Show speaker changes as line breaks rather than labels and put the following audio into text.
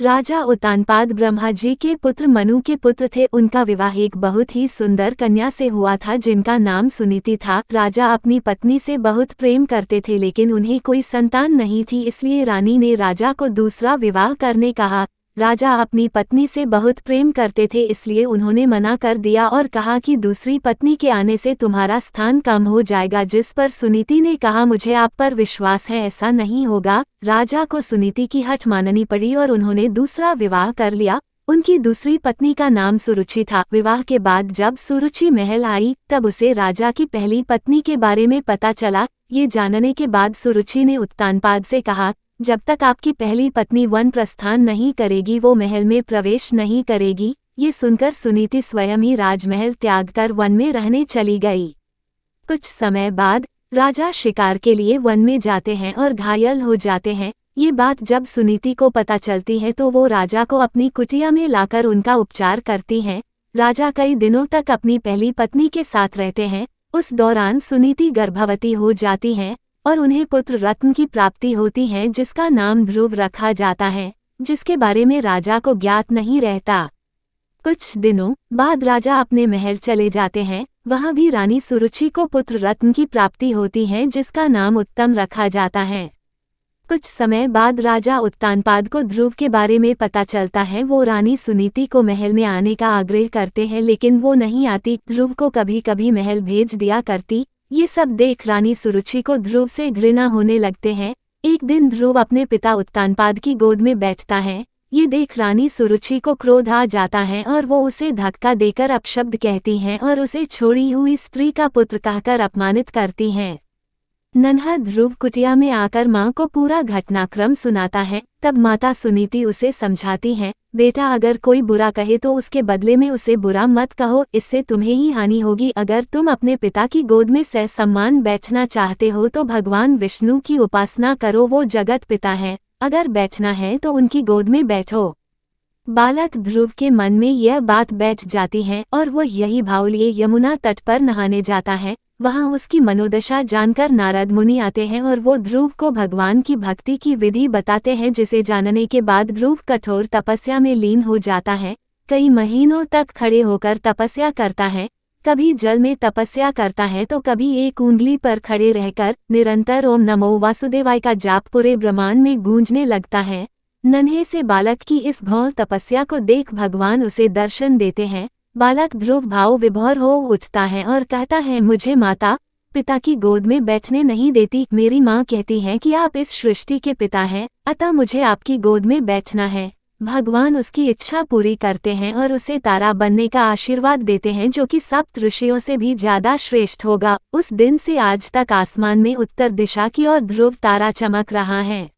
राजा उत्तानपाद ब्रह्मा जी के पुत्र मनु के पुत्र थे। उनका विवाह एक बहुत ही सुंदर कन्या से हुआ था जिनका नाम सुनीति था। राजा अपनी पत्नी से बहुत प्रेम करते थे लेकिन उन्हें कोई संतान नहीं थी, इसलिए रानी ने राजा को दूसरा विवाह करने कहा। राजा अपनी पत्नी से बहुत प्रेम करते थे इसलिए उन्होंने मना कर दिया और कहा कि दूसरी पत्नी के आने से तुम्हारा स्थान कम हो जाएगा, जिस पर सुनीति ने कहा मुझे आप पर विश्वास है, ऐसा नहीं होगा। राजा को सुनीति की हठ माननी पड़ी और उन्होंने दूसरा विवाह कर लिया। उनकी दूसरी पत्नी का नाम सुरुचि था। विवाह के बाद जब सुरुचि महल आई तब उसे राजा की पहली पत्नी के बारे में पता चला। ये जानने के बाद सुरुचि ने उत्तानपाद से कहा, जब तक आपकी पहली पत्नी वन प्रस्थान नहीं करेगी वो महल में प्रवेश नहीं करेगी। ये सुनकर सुनीति स्वयं ही राजमहल त्याग कर वन में रहने चली गई। कुछ समय बाद राजा शिकार के लिए वन में जाते हैं और घायल हो जाते हैं। ये बात जब सुनीति को पता चलती है तो वो राजा को अपनी कुटिया में लाकर उनका उपचार करती हैं। राजा कई दिनों तक अपनी पहली पत्नी के साथ रहते हैं। उस दौरान सुनीति गर्भवती हो जाती हैं और उन्हें पुत्र रत्न की प्राप्ति होती है जिसका नाम ध्रुव रखा जाता है, जिसके बारे में राजा को ज्ञात नहीं रहता। कुछ दिनों बाद राजा अपने महल चले जाते हैं। वहां भी रानी सुरुचि को पुत्र रत्न की प्राप्ति होती है जिसका नाम उत्तम रखा जाता है। कुछ समय बाद राजा उत्तानपाद को ध्रुव के बारे में पता चलता है। वो रानी सुनीति को महल में आने का आग्रह करते हैं लेकिन वो नहीं आती। ध्रुव को कभी कभी महल भेज दिया करती। ये सब देख रानी सुरुचि को ध्रुव से घृणा होने लगते हैं। एक दिन ध्रुव अपने पिता उत्तानपाद की गोद में बैठता है। ये देख रानी सुरुचि को क्रोध आ जाता है और वो उसे धक्का देकर अपशब्द कहती हैं और उसे छोड़ी हुई स्त्री का पुत्र कहकर अपमानित करती हैं। नन्हा ध्रुव कुटिया में आकर माँ को पूरा घटनाक्रम सुनाता है। तब माता सुनीति उसे समझाती हैं, बेटा अगर कोई बुरा कहे तो उसके बदले में उसे बुरा मत कहो, इससे तुम्हें ही हानि होगी। अगर तुम अपने पिता की गोद में सम्मान बैठना चाहते हो तो भगवान विष्णु की उपासना करो, वो जगत पिता है। अगर बैठना है तो उनकी गोद में बैठो। बालक ध्रुव के मन में यह बात बैठ जाती है और वो यही भाव लिए यमुना तट पर नहाने जाता है। वहां उसकी मनोदशा जानकर नारद मुनि आते हैं और वो ध्रुव को भगवान की भक्ति की विधि बताते हैं, जिसे जानने के बाद ध्रुव कठोर तपस्या में लीन हो जाता है। कई महीनों तक खड़े होकर तपस्या करता है। कभी जल में तपस्या करता है तो कभी एक उंगली पर खड़े रहकर निरंतर ओम नमो वासुदेवाय का जाप पूरे ब्रह्मांड में गूंजने लगता है। नन्हे से बालक की इस घोर तपस्या को देख भगवान उसे दर्शन देते हैं। बालक ध्रुव भाव विभोर हो उठता है और कहता है, मुझे माता पिता की गोद में बैठने नहीं देती। मेरी माँ कहती है कि आप इस सृष्टि के पिता हैं, अतः मुझे आपकी गोद में बैठना है। भगवान उसकी इच्छा पूरी करते हैं और उसे तारा बनने का आशीर्वाद देते हैं, जो कि सप्त ऋषियों से भी ज्यादा श्रेष्ठ होगा। उस दिन से आज तक आसमान में उत्तर दिशा की ओर ध्रुव तारा चमक रहा है।